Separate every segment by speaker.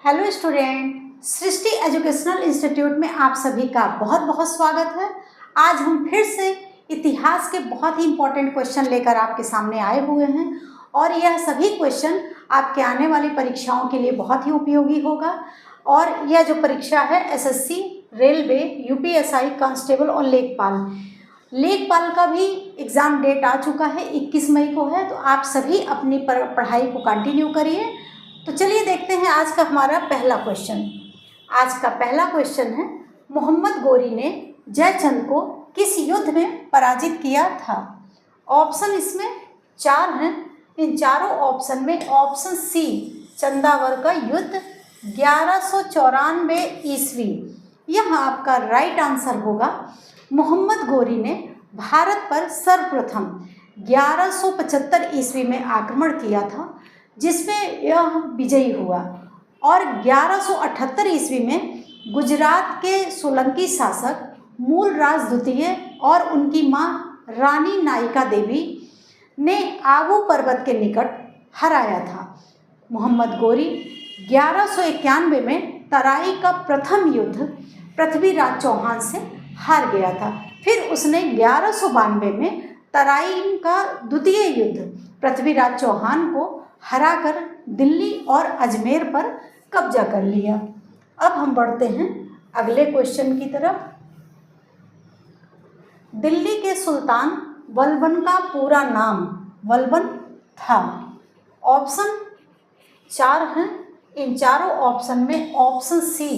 Speaker 1: Hello student, सृष्टि educational institute में आप सभी का बहुत बहुत स्वागत है। आज हम फिर से इतिहास के बहुत ही इम्पोर्टेंट क्वेश्चन लेकर आपके सामने आए हुए हैं और यह सभी क्वेश्चन आपके आने वाली परीक्षाओं के लिए बहुत ही उपयोगी होगा। और यह जो परीक्षा है एसएससी, रेलवे, यूपीएसआई, कांस्टेबल और लेखपाल का भी एग्ज़ाम डेट आ चुका है, 21 मई को है। तो आप सभी अपनी पढ़ाई को कंटिन्यू करिए। तो चलिए देखते हैं आज का हमारा पहला क्वेश्चन। आज का पहला क्वेश्चन है, मोहम्मद गोरी ने जयचंद को किस युद्ध में पराजित किया था? ऑप्शन इसमें 4 हैं। इन चारों ऑप्शन में ऑप्शन सी चंदावर का युद्ध 1194 ईस्वी, यह आपका राइट आंसर होगा। मोहम्मद गोरी ने भारत पर सर्वप्रथम 1175 ईस्वी में आक्रमण किया था, जिसमें यह विजयी हुआ और 1178 ईस्वी में गुजरात के सोलंकी शासक मूलराज द्वितीय और उनकी मां रानी नायिका देवी ने आबू पर्वत के निकट हराया था। मोहम्मद गोरी 1191 में तराई का प्रथम युद्ध पृथ्वीराज चौहान से हार गया था। फिर उसने 1192 में तराइन का द्वितीय युद्ध पृथ्वीराज चौहान को हराकर दिल्ली और अजमेर पर कब्जा कर लिया। अब हम बढ़ते हैं अगले क्वेश्चन की तरफ। दिल्ली के सुल्तान बलबन का पूरा नाम बलबन था। ऑप्शन 4 हैं। इन चारों ऑप्शन में ऑप्शन सी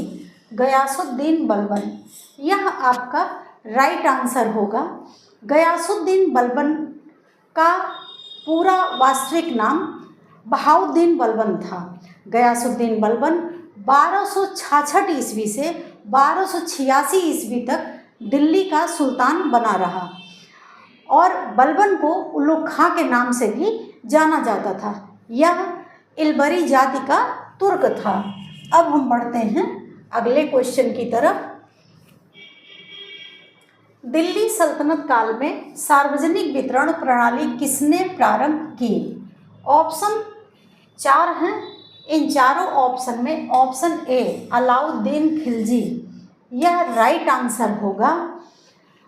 Speaker 1: गयासुद्दीन बलबन, यह आपका राइट आंसर होगा। गयासुद्दीन बलबन का पूरा वास्तविक नाम बहाउद्दीन बलबन था। गयासुद्दीन बलबन 1266 ईस्वी से 1286 ईस्वी तक दिल्ली का सुल्तान बना रहा और बलबन को उल्लू खां के नाम से भी जाना जाता था। यह इलबरी जाति का तुर्क था। अब हम बढ़ते हैं अगले क्वेश्चन की तरफ। दिल्ली सल्तनत काल में सार्वजनिक वितरण प्रणाली किसने प्रारंभ की? ऑप्शन 4 हैं। इन चारों ऑप्शन में ऑप्शन ए अलाउद्दीन खिलजी, यह राइट आंसर होगा।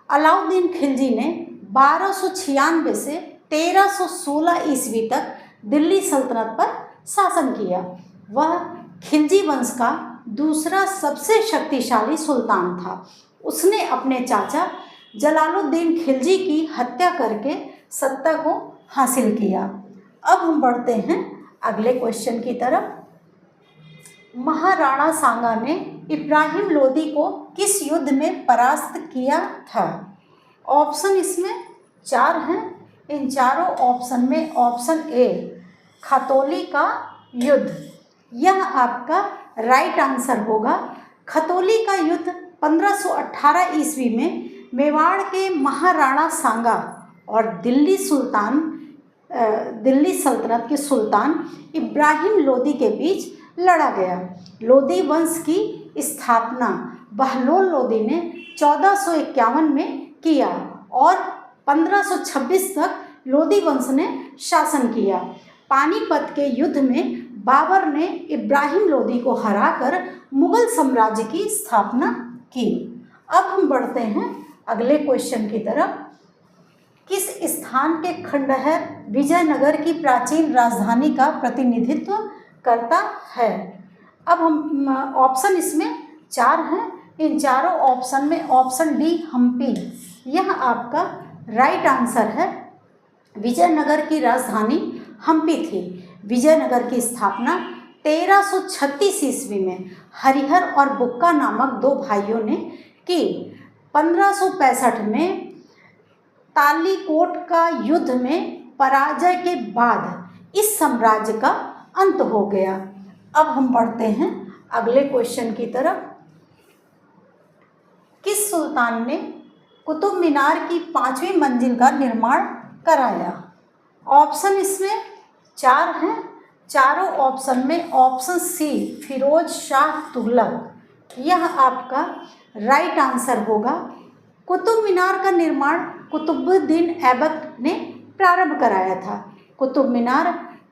Speaker 1: अलाउद्दीन खिलजी ने 1296 से 1316 ईस्वी तक दिल्ली सल्तनत पर शासन किया। वह खिलजी वंश का दूसरा सबसे शक्तिशाली सुल्तान था। उसने अपने चाचा जलालुद्दीन खिलजी की हत्या करके सत्ता को हासिल किया। अब हम बढ़ते हैं अगले क्वेश्चन की तरफ। महाराणा सांगा ने इब्राहिम लोदी को किस युद्ध में परास्त किया था? ऑप्शन इसमें 4 हैं। इन चारों ऑप्शन में ऑप्शन ए खतौली का युद्ध, यह आपका राइट आंसर होगा। खतौली का युद्ध 1518 ईस्वी में मेवाड़ के महाराणा सांगा और दिल्ली सल्तनत के सुल्तान इब्राहिम लोदी के बीच लड़ा गया। लोदी वंश की स्थापना बहलोल लोदी ने 1451 में किया और 1526 तक लोदी वंश ने शासन किया। पानीपत के युद्ध में बाबर ने इब्राहिम लोदी को हराकर मुगल साम्राज्य की स्थापना की। अब हम बढ़ते हैं अगले क्वेश्चन की तरफ। किस स्थान के खंडहर विजयनगर की प्राचीन राजधानी का प्रतिनिधित्व करता है? अब हम ऑप्शन इसमें 4 हैं। इन चारों ऑप्शन में ऑप्शन डी हम्पी, यह आपका राइट आंसर है। विजयनगर की राजधानी हम्पी थी। विजयनगर की स्थापना 1336 ईस्वी में हरिहर और बुक्का नामक 2 भाइयों ने की। 1565 में तालीकोट का युद्ध में पराजय के बाद इस साम्राज्य का अंत हो गया। अब हम बढ़ते हैं अगले क्वेश्चन की तरफ। किस सुल्तान ने कुतुब मीनार की 5वीं मंजिल का निर्माण कराया? ऑप्शन इसमें 4 हैं। चारों ऑप्शन में ऑप्शन सी फिरोज शाह तुगलक, यह आपका राइट आंसर होगा। कुतुब मीनार का निर्माण कुतुबुद्दीन ऐबक ने प्रारंभ कराया था। कुतुब मीनार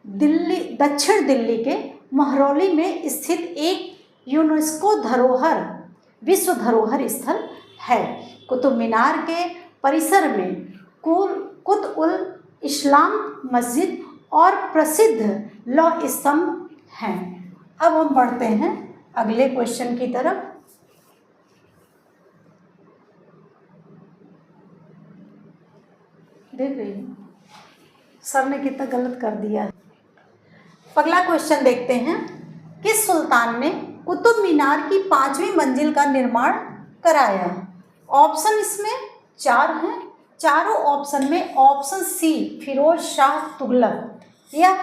Speaker 1: दिल्ली, दक्षिण दिल्ली के महरौली में स्थित एक यूनेस्को धरोहर, विश्व धरोहर स्थल है। कुतुब मीनार के परिसर में कुतुब उल इस्लाम मस्जिद और प्रसिद्ध लौह स्तंभ हैं। अब हम बढ़ते हैं अगले क्वेश्चन की तरफ। देख रही हैं सर ने कितना गलत कर दिया है। अगला क्वेश्चन देखते हैं, किस सुल्तान ने कुतुब मीनार की 5वीं मंजिल का निर्माण कराया? ऑप्शन इसमें 4 हैं। चारों ऑप्शन में ऑप्शन सी फिरोज शाह तुगलक यह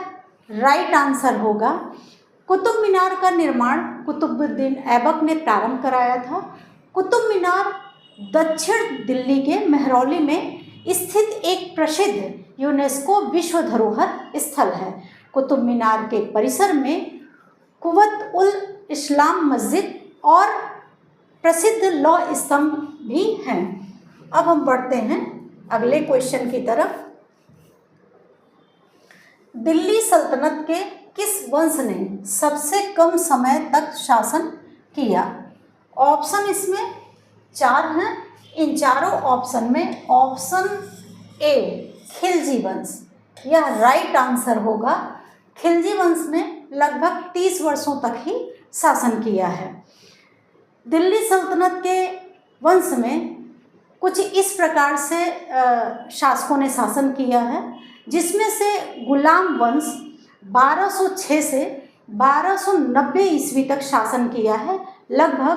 Speaker 1: राइट आंसर होगा। कुतुब मीनार का निर्माण कुतुबुद्दीन ऐबक ने प्रारंभ कराया था। कुतुब मीनार दक्षिण दिल्ली के महरौली में स्थित एक प्रसिद्ध यूनेस्को विश्व धरोहर स्थल है। कुतुब मीनार के परिसर में कुतुब उल इस्लाम मस्जिद और प्रसिद्ध लौह स्तंभ भी हैं। अब हम बढ़ते हैं अगले क्वेश्चन की तरफ। दिल्ली सल्तनत के किस वंश ने सबसे कम समय तक शासन किया? ऑप्शन इसमें 4 हैं। इन चारों ऑप्शन में ऑप्शन ए खिलजी वंश यह राइट आंसर होगा। खिलजी वंश ने लगभग 30 वर्षों तक ही शासन किया है। दिल्ली सल्तनत के वंश में कुछ इस प्रकार से शासकों ने शासन किया है, जिसमें से गुलाम वंश 1206 से 1290 ईस्वी तक शासन किया है, लगभग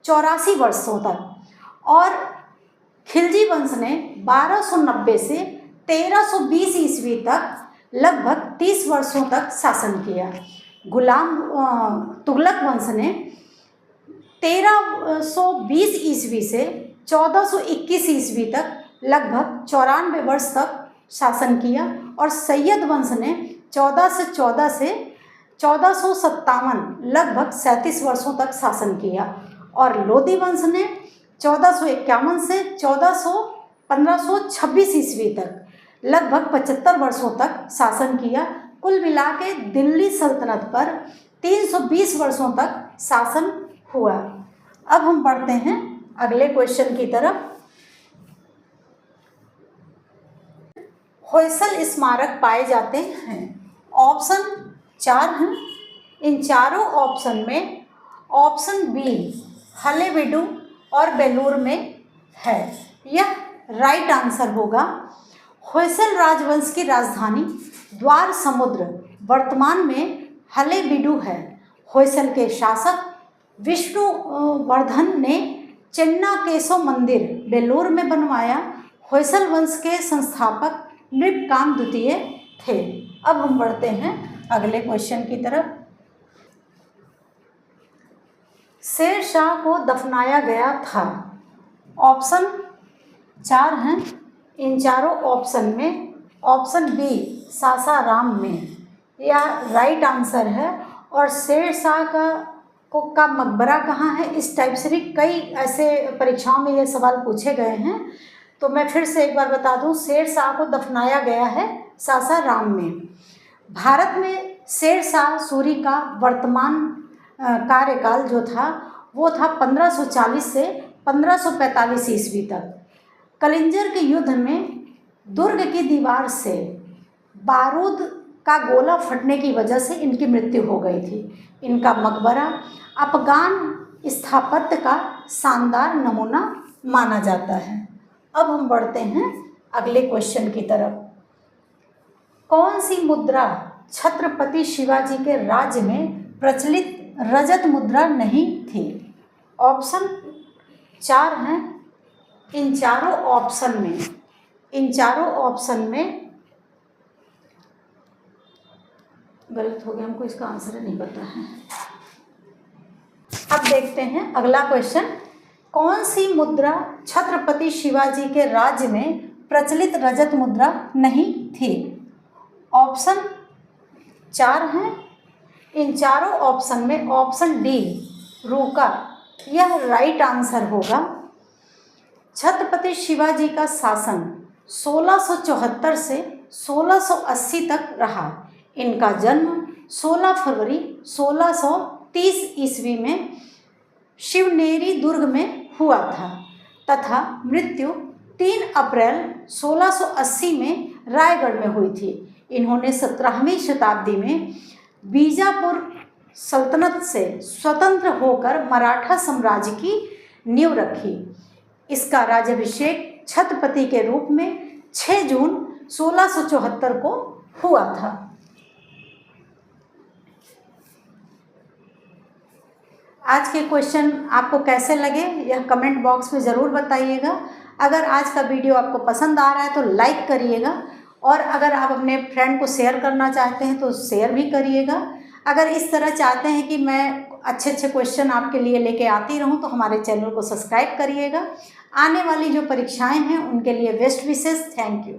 Speaker 1: 84 वर्षों तक, और खिलजी वंश ने 1290 से 1320 ईस्वी तक लगभग 30 वर्षों तक शासन किया। गुलाम तुगलक वंश ने 1320 ईस्वी से 1421 ईस्वी तक लगभग 94 वर्ष तक शासन किया, और सैयद वंश ने 1414 से 1457 लगभग 37 वर्षों तक शासन किया, और लोदी वंश ने 1451 से 1526 ईस्वी तक लगभग 75 वर्षों तक शासन किया। कुल मिला के दिल्ली सल्तनत पर 320 वर्षों तक शासन हुआ। अब हम बढ़ते हैं अगले क्वेश्चन की तरफ। होयसल स्मारक पाए जाते हैं? ऑप्शन 4 हैं। इन चारों ऑप्शन में ऑप्शन बी हलेबीडु और बेलूर में है, यह राइट आंसर होगा। होयसल राजवंश की राजधानी द्वार समुद्र वर्तमान में हलेबीडु है। होयसल के शासक विष्णुवर्धन ने चेन्नाकेशव मंदिर बेलूर में बनवाया। होयसल वंश के संस्थापक नृपकाम द्वितीय थे। अब हम बढ़ते हैं अगले क्वेश्चन की तरफ। शेर शाह को दफनाया गया था? ऑप्शन 4 हैं। इन चारों ऑप्शन में ऑप्शन बी सासाराम में यह राइट आंसर है। और शेर शाह का मकबरा कहाँ है, इस टाइप से भी कई ऐसे परीक्षाओं में ये सवाल पूछे गए हैं, तो मैं फिर से एक बार बता दूं, शेर शाह को दफनाया गया है सासाराम में। भारत में शेर शाह सूरी का वर्तमान कार्यकाल जो था वो था 1540 से 1545 ईस्वी तक। कलिंजर के युद्ध में दुर्ग की दीवार से बारूद का गोला फटने की वजह से इनकी मृत्यु हो गई थी। इनका मकबरा अफगान स्थापत्य का शानदार नमूना माना जाता है। अब हम बढ़ते हैं अगले क्वेश्चन की तरफ। कौन सी मुद्रा छत्रपति शिवाजी के राज्य में प्रचलित रजत मुद्रा नहीं थी? ऑप्शन 4 हैं। इन चारों ऑप्शन में गलत हो गया, हमको इसका आंसर नहीं पता है। अब देखते हैं अगला क्वेश्चन। कौन सी मुद्रा छत्रपति शिवाजी के राज्य में प्रचलित रजत मुद्रा नहीं थी? ऑप्शन 4 हैं। इन चारों ऑप्शन में ऑप्शन डी रूका यह राइट आंसर होगा। छत्रपति शिवाजी का शासन 1674 से 1680 तक रहा। इनका जन्म 16 फरवरी 1630 ईस्वी में शिवनेरी दुर्ग में हुआ था तथा मृत्यु 3 अप्रैल 1680 में रायगढ़ में हुई थी। इन्होंने 17वीं शताब्दी में बीजापुर सल्तनत से स्वतंत्र होकर मराठा साम्राज्य की नींव रखी। इसका राज्याभिषेक छत्रपति के रूप में 6 जून 1674 को हुआ था। आज के क्वेश्चन आपको कैसे लगे यह कमेंट बॉक्स में ज़रूर बताइएगा। अगर आज का वीडियो आपको पसंद आ रहा है तो लाइक करिएगा, और अगर आप अपने फ्रेंड को शेयर करना चाहते हैं तो शेयर भी करिएगा। अगर इस तरह चाहते हैं कि मैं अच्छे अच्छे क्वेश्चन आपके लिए लेके आती रहूं तो हमारे चैनल को सब्सक्राइब करिएगा। आने वाली जो परीक्षाएं हैं उनके लिए बेस्ट विशेस। Thank you.